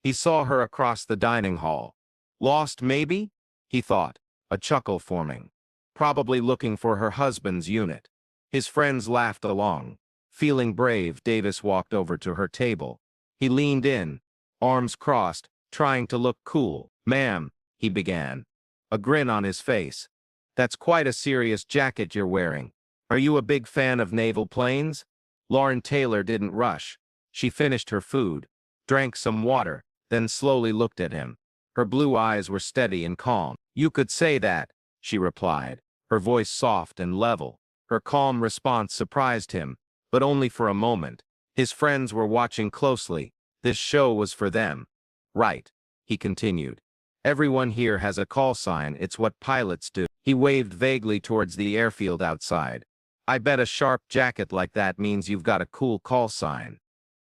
He saw her across the dining hall. Lost, maybe? He thought, a chuckle forming. Probably looking for her husband's unit. His friends laughed along. Feeling brave, Davis walked over to her table. He leaned in, arms crossed, trying to look cool. "Ma'am," he began, a grin on his face. "That's quite a serious jacket you're wearing. Are you a big fan of naval planes?" Lauren Taylor didn't rush. She finished her food, drank some water, then slowly looked at him. Her blue eyes were steady and calm. "You could say that," she replied, her voice soft and level. Her calm response surprised him, but only for a moment. His friends were watching closely. This show was for them. "Right," he continued. "Everyone here has a call sign. It's what pilots do." He waved vaguely towards the airfield outside. "I bet a sharp jacket like that means you've got a cool call sign.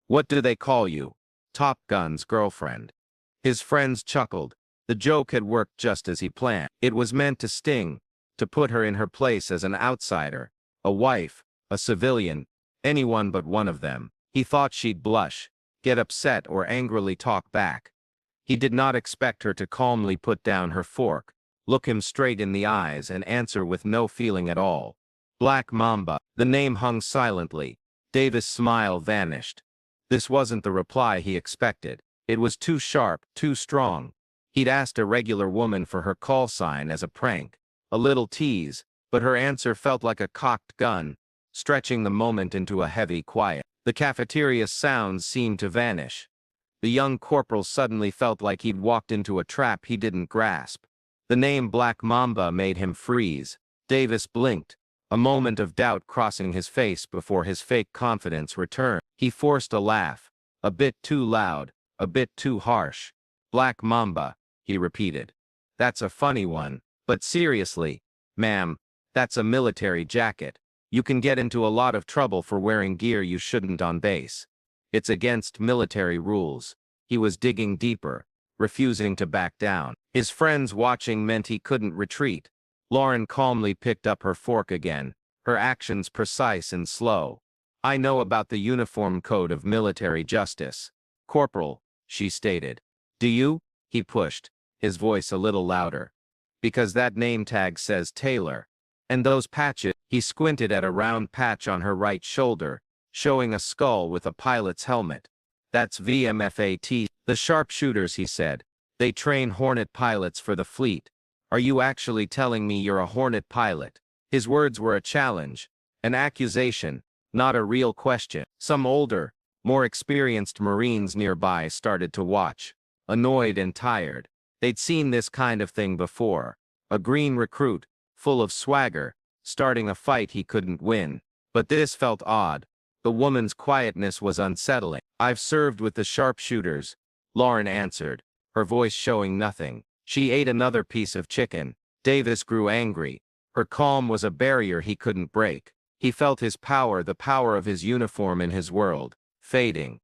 What do they call you?" "Top Gun's girlfriend." His friends chuckled. The joke had worked just as he planned. It was meant to sting, to put her in her place as an outsider, a wife, a civilian, anyone but one of them. He thought she'd blush, get upset, or angrily talk back. He did not expect her to calmly put down her fork, look him straight in the eyes, and answer with no feeling at all. "Black Mamba." The name hung silently. Davis' smile vanished. This wasn't the reply he expected. It was too sharp, too strong. He'd asked a regular woman for her call sign as a prank, a little tease, but her answer felt like a cocked gun, stretching the moment into a heavy quiet. The cafeteria sounds seemed to vanish. The young corporal suddenly felt like he'd walked into a trap he didn't grasp. The name Black Mamba made him freeze. Davis blinked, a moment of doubt crossing his face before his fake confidence returned. He forced a laugh, a bit too loud, a bit too harsh. "Black Mamba," he repeated. "That's a funny one, but seriously, ma'am, that's a military jacket. You can get into a lot of trouble for wearing gear you shouldn't on base. It's against military rules." He was digging deeper, refusing to back down. His friends watching meant he couldn't retreat. Lauren calmly picked up her fork again, her actions precise and slow. "I know about the Uniform Code of Military Justice, Corporal," she stated. "Do you?" He pushed, his voice a little louder. "Because that name tag says Taylor. And those patches." He squinted at a round patch on her right shoulder, showing a skull with a pilot's helmet. "That's VMFAT. The sharpshooters," he said. "They train Hornet pilots for the fleet. Are you actually telling me you're a Hornet pilot?" His words were a challenge, an accusation, not a real question. Some older, more experienced Marines nearby started to watch, annoyed and tired. They'd seen this kind of thing before. A green recruit, full of swagger, starting a fight he couldn't win. But this felt odd. The woman's quietness was unsettling. "I've served with the sharpshooters," Lauren answered, her voice showing nothing. She ate another piece of chicken. Davis grew angry. Her calm was a barrier he couldn't break. He felt his power, the power of his uniform in his world, fading.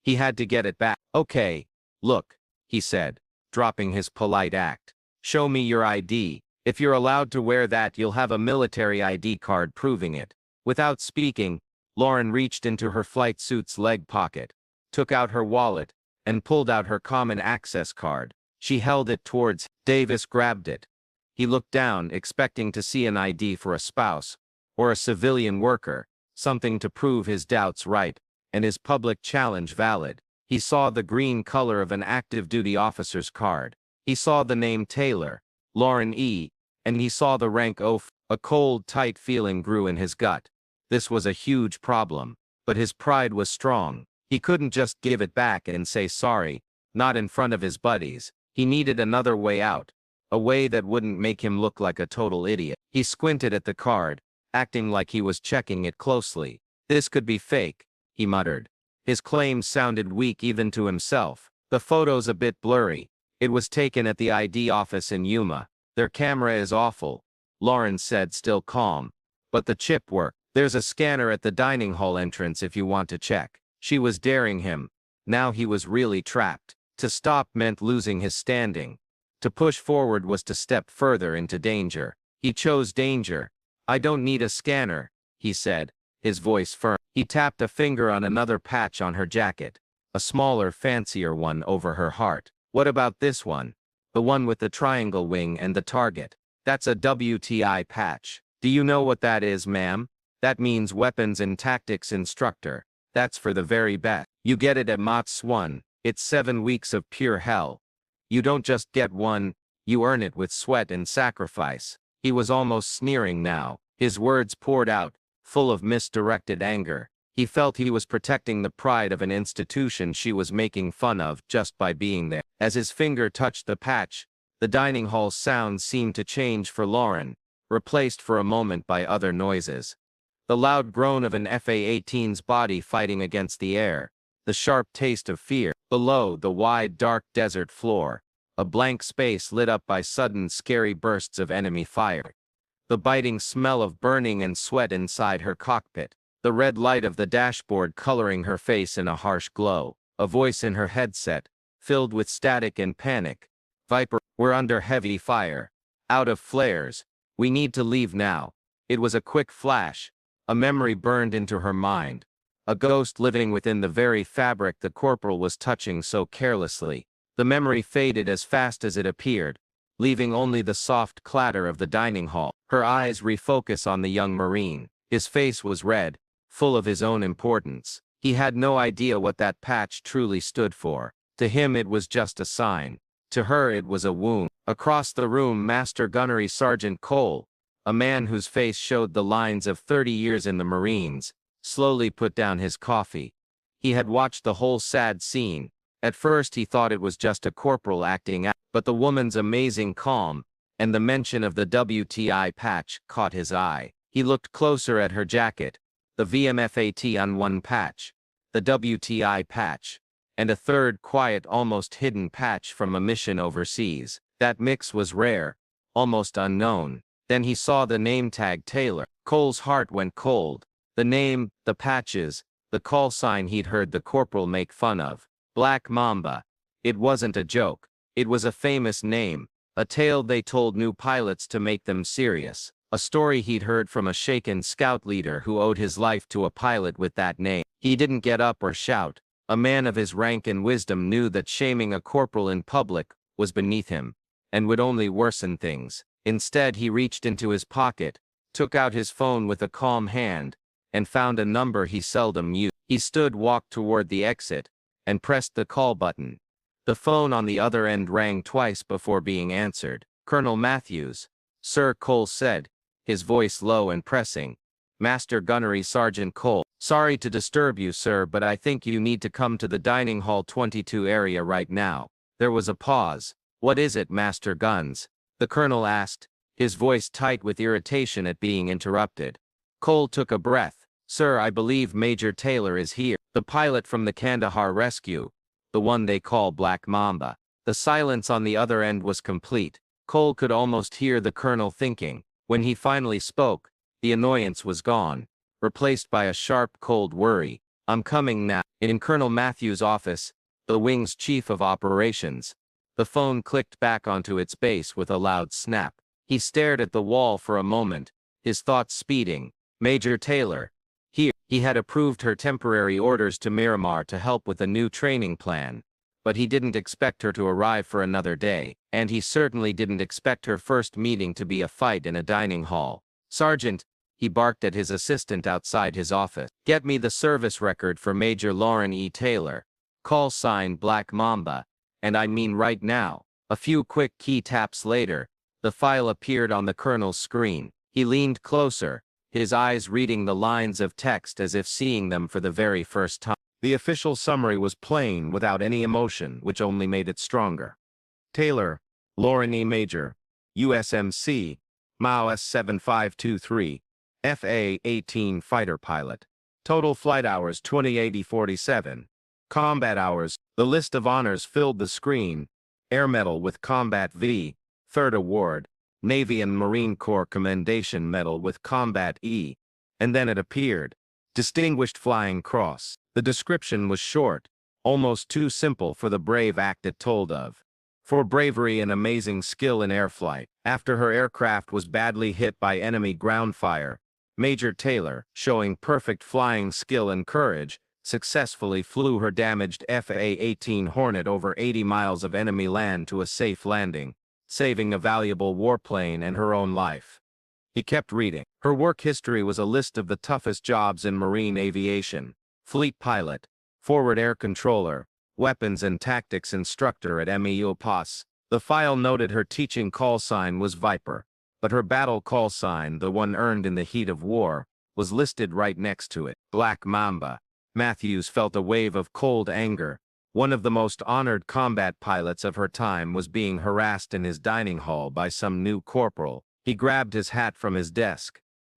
He had to get it back. "Okay, look," he said, dropping his polite act. "Show me your ID. If you're allowed to wear that, you'll have a military ID card proving it." Without speaking, Lauren reached into her flight suit's leg pocket, took out her wallet, and pulled out her common access card. She held it towards Davis. Grabbed it. He looked down, expecting to see an ID for a spouse, or a civilian worker, something to prove his doubts right, and his public challenge valid. He saw the green color of an active duty officer's card. He saw the name Taylor, Lauren E., and he saw the rank O. A cold, tight feeling grew in his gut. This was a huge problem, but his pride was strong. He couldn't just give it back and say sorry, not in front of his buddies. He needed another way out, a way that wouldn't make him look like a total idiot. He squinted at the card, acting like he was checking it closely. "This could be fake," he muttered. His claims sounded weak even to himself. "The photo's a bit blurry. It was taken at the ID office in Yuma. Their camera is awful," Lauren said, still calm. "But the chip worked. There's a scanner at the dining hall entrance if you want to check." She was daring him. Now he was really trapped. To stop meant losing his standing. To push forward was to step further into danger. He chose danger. "I don't need a scanner," he said, his voice firm. He tapped a finger on another patch on her jacket. a smaller, fancier one over her heart. What about this one? The one with the triangle wing and the target. That's a WTI patch. Do you know what that is, ma'am? That means Weapons and Tactics Instructor. That's for the very best. You get it at Mott's 1. It's 7 weeks of pure hell. You don't just get one, you earn it with sweat and sacrifice. He was almost sneering now. His words poured out, full of misdirected anger. He felt he was protecting the pride of an institution she was making fun of just by being there. As his finger touched the patch, the dining hall sounds seemed to change for Lauren, replaced for a moment by other noises. The loud groan of an FA-18's body fighting against the air, the sharp taste of fear. Below the wide, dark desert floor, a blank space lit up by sudden, scary bursts of enemy fire. The biting smell of burning and sweat inside her cockpit. The red light of the dashboard coloring her face in a harsh glow. A voice in her headset, filled with static and panic. Viper, we're under heavy fire. Out of flares. We need to leave now. It was a quick flash. A memory burned into her mind. A ghost living within the very fabric the corporal was touching so carelessly. The memory faded as fast as it appeared, leaving only the soft clatter of the dining hall. Her eyes refocus on the young Marine. His face was red, full of his own importance. He had no idea what that patch truly stood for. To him it was just a sign. To her it was a wound. Across the room, Master Gunnery Sergeant Cole, a man whose face showed the lines of 30 years in the Marines, slowly put down his coffee. He had watched the whole sad scene. At first he thought it was just a corporal acting out, but the woman's amazing calm, and the mention of the WTI patch, caught his eye. He looked closer at her jacket, the VMFAT on one patch, the WTI patch, and a third quiet, almost hidden patch from a mission overseas. That mix was rare, almost unknown. Then he saw the name tag Taylor. Cole's heart went cold. The name, the patches, the call sign he'd heard the corporal make fun of. Black Mamba. It wasn't a joke. It was a famous name, a tale they told new pilots to make them serious. A story he'd heard from a shaken scout leader who owed his life to a pilot with that name. He didn't get up or shout. A man of his rank and wisdom knew that shaming a corporal in public was beneath him, and would only worsen things. Instead, he reached into his pocket, took out his phone with a calm hand, and found a number he seldom used. He stood, walked toward the exit, and pressed the call button. The phone on the other end rang twice before being answered. Colonel Matthews. Sir, Cole said, his voice low and pressing. Master Gunnery Sergeant Cole. Sorry to disturb you, sir, but I think you need to come to the dining hall 22 area right now. There was a pause. What is it, Master Guns? The colonel asked, his voice tight with irritation at being interrupted. Cole took a breath. Sir, I believe Major Taylor is here. The pilot from the Kandahar rescue. The one they call Black Mamba. The silence on the other end was complete. Cole could almost hear the colonel thinking. When he finally spoke, the annoyance was gone, replaced by a sharp, cold worry. I'm coming now. In Colonel Matthews' office, the wing's chief of operations, the phone clicked back onto its base with a loud snap. He stared at the wall for a moment, his thoughts speeding. Major Taylor. Here, he had approved her temporary orders to Miramar to help with a new training plan, but he didn't expect her to arrive for another day, and he certainly didn't expect her first meeting to be a fight in a dining hall. Sergeant, he barked at his assistant outside his office. Get me the service record for Major Lauren E. Taylor. Call sign Black Mamba, and I mean right now. A few quick key taps later, the file appeared on the colonel's screen. He leaned closer, his eyes reading the lines of text as if seeing them for the very first time. The official summary was plain without any emotion, which only made it stronger. Taylor, Lauren E. Major, USMC, MAUS 7523, FA-18 fighter pilot. Total flight hours 2080-47. Combat hours. The list of honors filled the screen. Air Medal with Combat V, 3rd Award. Navy and Marine Corps Commendation Medal with Combat E. And then it appeared. Distinguished Flying Cross. The description was short, almost too simple for the brave act it told of. For bravery and amazing skill in air flight, after her aircraft was badly hit by enemy ground fire, Major Taylor, showing perfect flying skill and courage, successfully flew her damaged FA-18 Hornet over 80 miles of enemy land to a safe landing, saving a valuable warplane and her own life. He kept reading. Her work history was a list of the toughest jobs in marine aviation: fleet pilot, forward air controller, weapons and tactics instructor at MEO PAS. The file noted her teaching call sign was Viper, but her battle call sign, the one earned in the heat of war, was listed right next to it: Black Mamba. Matthews felt a wave of cold anger. One of the most honored combat pilots of her time was being harassed in his dining hall by some new corporal. He grabbed his hat from his desk.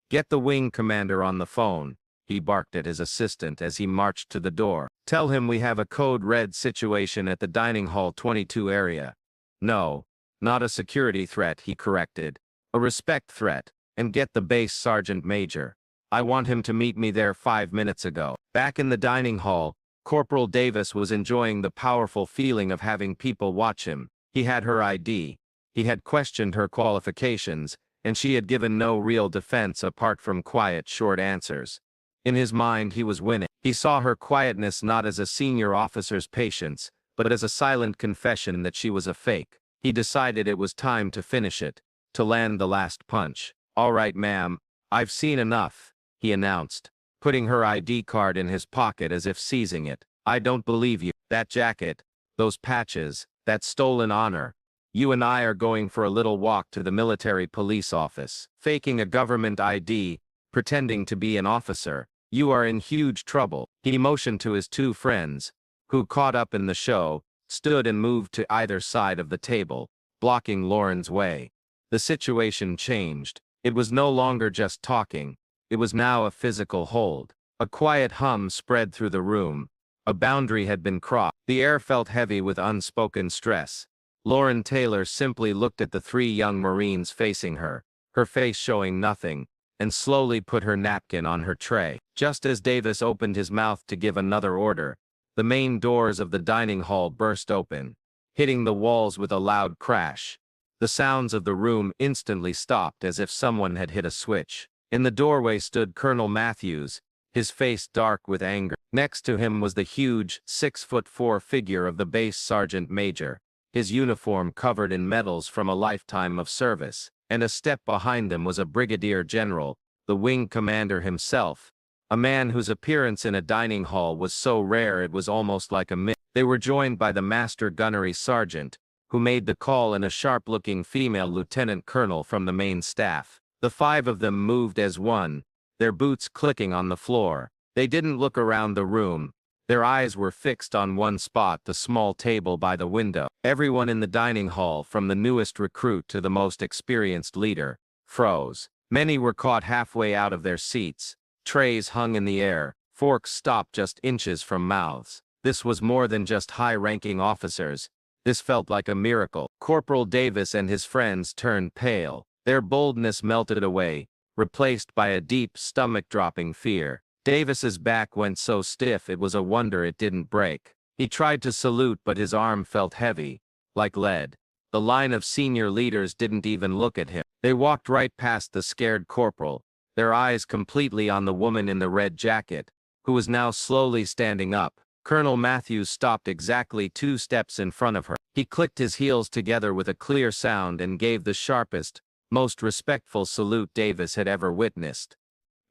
"Get the wing commander on the phone," he barked at his assistant as he marched to the door. "Tell him we have a code red situation at the dining hall 22 area." "No, not a security threat," he corrected. "A respect threat. And get the base sergeant major. I want him to meet me there 5 minutes ago." Back in the dining hall, Corporal Davis was enjoying the powerful feeling of having people watch him. He had her ID. He had questioned her qualifications, and she had given no real defense apart from quiet, short answers. In his mind, he was winning. He saw her quietness not as a senior officer's patience, but as a silent confession that she was a fake. He decided it was time to finish it, to land the last punch. "All right, ma'am, I've seen enough," he announced, putting her ID card in his pocket as if seizing it. "I don't believe you. That jacket, those patches, that stolen honor. You and I are going for a little walk to the military police office. Faking a government ID, pretending to be an officer. You are in huge trouble." He motioned to his two friends, who, caught up in the show, stood and moved to either side of the table, blocking Lauren's way. The situation changed. It was no longer just talking. It was now a physical hold. A quiet hum spread through the room. A boundary had been crossed. The air felt heavy with unspoken stress. Lauren Taylor simply looked at the three young Marines facing her, her face showing nothing, and slowly put her napkin on her tray. Just as Davis opened his mouth to give another order, the main doors of the dining hall burst open, hitting the walls with a loud crash. The sounds of the room instantly stopped as if someone had hit a switch. In the doorway stood Colonel Matthews, his face dark with anger. Next to him was the huge, 6'4" figure of the base sergeant major, his uniform covered in medals from a lifetime of service, and a step behind them was a brigadier general, the wing commander himself, a man whose appearance in a dining hall was so rare it was almost like a myth. They were joined by the master gunnery sergeant, who made the call, and a sharp-looking female lieutenant colonel from the main staff. The five of them moved as one, their boots clicking on the floor. They didn't look around the room. Their eyes were fixed on one spot, the small table by the window. Everyone in the dining hall, from the newest recruit to the most experienced leader, froze. Many were caught halfway out of their seats. Trays hung in the air, forks stopped just inches from mouths. This was more than just high-ranking officers. This felt like a miracle. Corporal Davis and his friends turned pale. Their boldness melted away, replaced by a deep, stomach-dropping fear. Davis's back went so stiff it was a wonder it didn't break. He tried to salute, but his arm felt heavy, like lead. The line of senior leaders didn't even look at him. They walked right past the scared corporal, their eyes completely on the woman in the red jacket, who was now slowly standing up. Colonel Matthews stopped exactly 2 steps in front of her. He clicked his heels together with a clear sound and gave the sharpest, most respectful salute Davis had ever witnessed.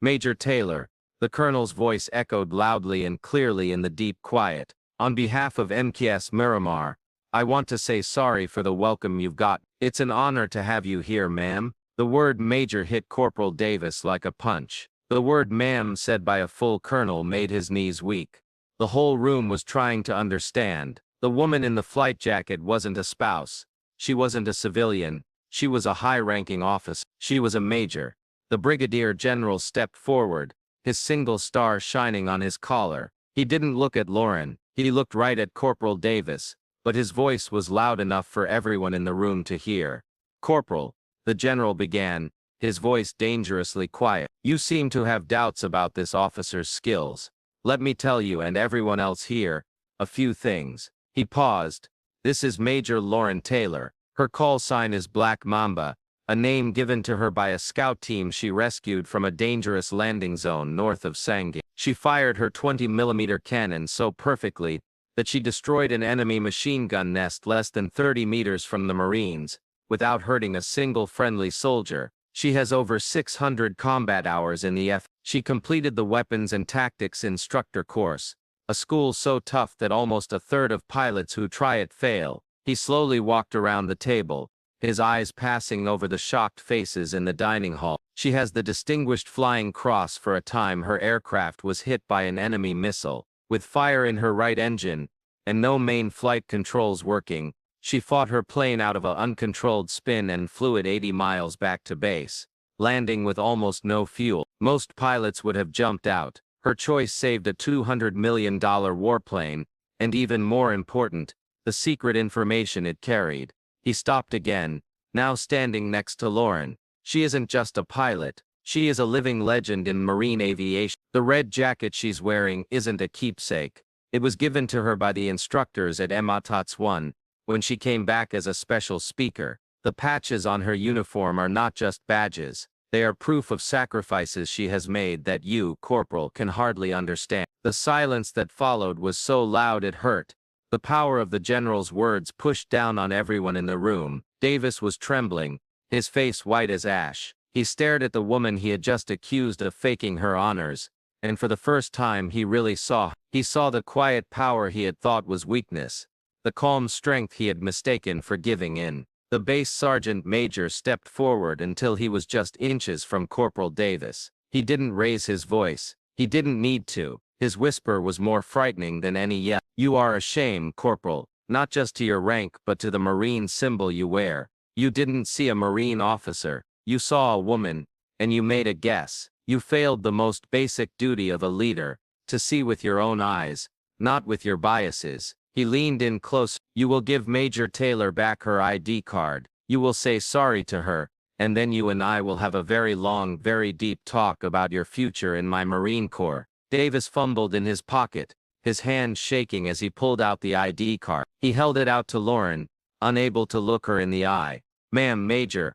"Major Taylor," the colonel's voice echoed loudly and clearly in the deep quiet. "On behalf of MKS Miramar, I want to say sorry for the welcome you've got. It's an honor to have you here, ma'am." The word major hit Corporal Davis like a punch. The word ma'am said by a full colonel made his knees weak. The whole room was trying to understand. The woman in the flight jacket wasn't a spouse. She wasn't a civilian. She was a high-ranking officer. She was a major. The brigadier general stepped forward, his single star shining on his collar. He didn't look at Lauren. He looked right at Corporal Davis, but his voice was loud enough for everyone in the room to hear. "Corporal," the general began, his voice dangerously quiet, "you seem to have doubts about this officer's skills. Let me tell you and everyone else here a few things." He paused. "This is Major Lauren Taylor. Her call sign is Black Mamba, a name given to her by a scout team she rescued from a dangerous landing zone north of Sangin. She fired her 20mm cannon so perfectly that she destroyed an enemy machine gun nest less than 30 meters from the Marines, without hurting a single friendly soldier. She has over 600 combat hours in the F. She completed the Weapons and Tactics Instructor course, a school so tough that almost a third of pilots who try it fail. He slowly walked around the table, his eyes passing over the shocked faces in the dining hall. She has the Distinguished Flying Cross for a time her aircraft was hit by an enemy missile. With fire in her right engine, and no main flight controls working, she fought her plane out of an uncontrolled spin and flew it 80 miles back to base, landing with almost no fuel. Most pilots would have jumped out. Her choice saved a $200 million warplane, and even more important, the secret information it carried. He stopped again, now standing next to Lauren. She isn't just a pilot, she is a living legend in marine aviation. The red jacket she's wearing isn't a keepsake. It was given to her by the instructors at MATOTS 1, when she came back as a special speaker. The patches on her uniform are not just badges, they are proof of sacrifices she has made that you, Corporal, can hardly understand. The silence that followed was so loud it hurt. The power of the general's words pushed down on everyone in the room. Davis was trembling, his face white as ash. He stared at the woman he had just accused of faking her honors, and for the first time he really saw. He saw the quiet power he had thought was weakness, the calm strength he had mistaken for giving in. The base sergeant major stepped forward until he was just inches from Corporal Davis. He didn't raise his voice. He didn't need to. His whisper was more frightening than any yell. You are a shame, Corporal, not just to your rank but to the Marine symbol you wear. You didn't see a Marine officer. You saw a woman, and you made a guess. You failed the most basic duty of a leader, to see with your own eyes, not with your biases. He leaned in close. You will give Major Taylor back her ID card. You will say sorry to her, and then you and I will have a very long, very deep talk about your future in my Marine Corps. Davis fumbled in his pocket, his hand shaking as he pulled out the ID card. He held it out to Lauren, unable to look her in the eye. Ma'am, Major,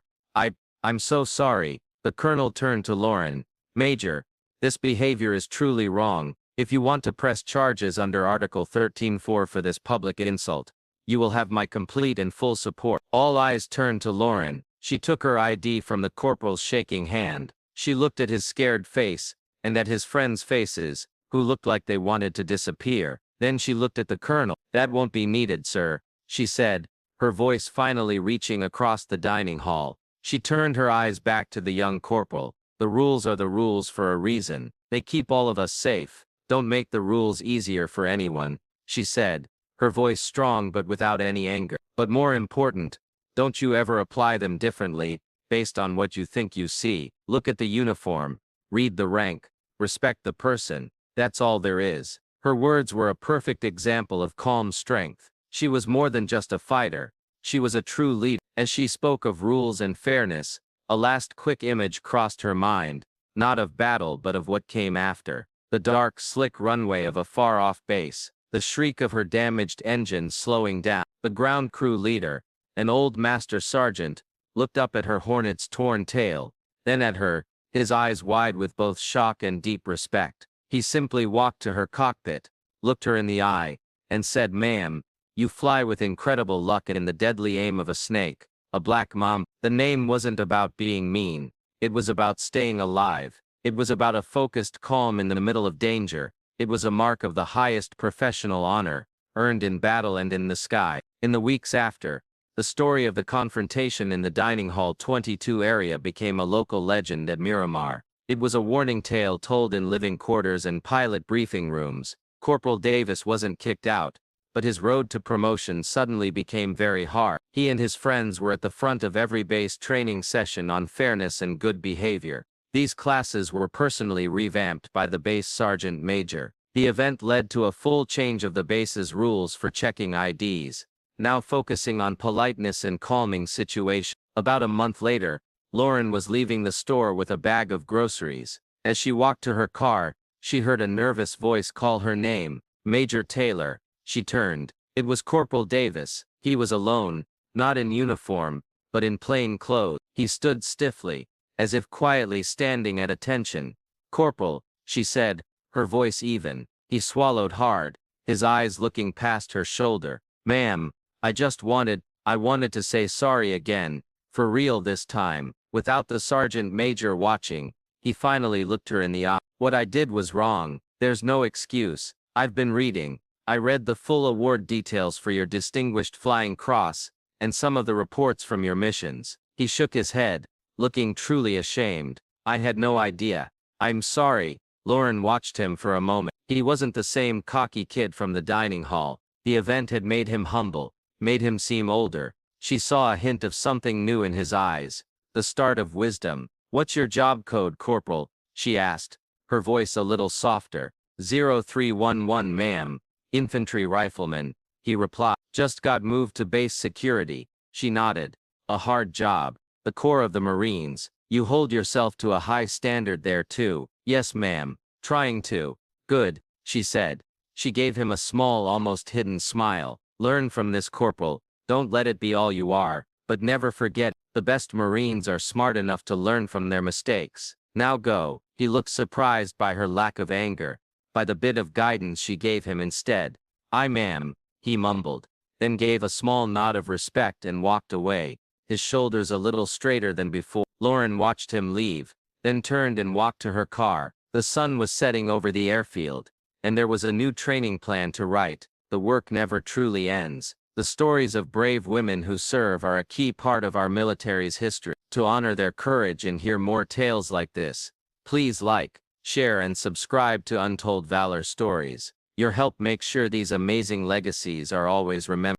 I'm so sorry. The colonel turned to Lauren. Major, this behavior is truly wrong. If you want to press charges under Article 13(4) for this public insult, you will have my complete and full support. All eyes turned to Lauren. She took her ID from the corporal's shaking hand. She looked at his scared face, and at his friends' faces, who looked like they wanted to disappear. Then she looked at the colonel. That won't be needed, sir, she said, her voice finally reaching across the dining hall. She turned her eyes back to the young corporal. The rules are the rules for a reason. They keep all of us safe. Don't make the rules easier for anyone, she said, her voice strong but without any anger. But more important, don't you ever apply them differently, based on what you think you see. Look at the uniform, read the rank, respect the person. That's all there is. Her words were a perfect example of calm strength. She was more than just a fighter. She was a true leader. As she spoke of rules and fairness, a last quick image crossed her mind, not of battle but of what came after. The dark, slick runway of a far-off base, the shriek of her damaged engine slowing down. The ground crew leader, an old master sergeant, looked up at her Hornet's torn tail, then at her, his eyes wide with both shock and deep respect. He simply walked to her cockpit, looked her in the eye, and said, "Ma'am, you fly with incredible luck and in the deadly aim of a snake, a black mamba." The name wasn't about being mean. It was about staying alive. It was about a focused calm in the middle of danger. It was a mark of the highest professional honor, earned in battle and in the sky. In the weeks after, the story of the confrontation in the Dining Hall 22 area became a local legend at Miramar. It was a warning tale told in living quarters and pilot briefing rooms. Corporal Davis wasn't kicked out, but his road to promotion suddenly became very hard. He and his friends were at the front of every base training session on fairness and good behavior. These classes were personally revamped by the base sergeant major. The event led to a full change of the base's rules for checking IDs, now focusing on politeness and calming situations. About a month later, Lauren was leaving the store with a bag of groceries. As she walked to her car, she heard a nervous voice call her name, "Major Taylor." She turned. It was Corporal Davis. He was alone, not in uniform, but in plain clothes. He stood stiffly, as if quietly standing at attention. "Corporal," she said, her voice even. He swallowed hard, his eyes looking past her shoulder. "Ma'am, I wanted to say sorry again, for real this time." Without the sergeant major watching, he finally looked her in the eye. "What I did was wrong, there's no excuse. I've been reading. I read the full award details for your Distinguished Flying Cross, and some of the reports from your missions." He shook his head, looking truly ashamed. "I had no idea. I'm sorry." Lauren watched him for a moment. He wasn't the same cocky kid from the dining hall. The event had made him humble, made him seem older. She saw a hint of something new in his eyes, the start of wisdom. "What's your job code, Corporal?" she asked, her voice a little softer. 0311, ma'am. Infantry rifleman," he replied. "Just got moved to base security." She nodded. "A hard job. The Corps of the Marines. You hold yourself to a high standard there too." "Yes, ma'am. Trying to." "Good," she said. She gave him a small, almost hidden smile. "Learn from this, Corporal. Don't let it be all you are, but never forget, the best Marines are smart enough to learn from their mistakes. Now go." He looked surprised by her lack of anger, by the bit of guidance she gave him instead. "Aye, ma'am," he mumbled, then gave a small nod of respect and walked away, his shoulders a little straighter than before. Lauren watched him leave, then turned and walked to her car. The sun was setting over the airfield, and there was a new training plan to write. The work never truly ends. The stories of brave women who serve are a key part of our military's history. To honor their courage and hear more tales like this, please like, share and subscribe to Untold Valor Stories. Your help makes sure these amazing legacies are always remembered.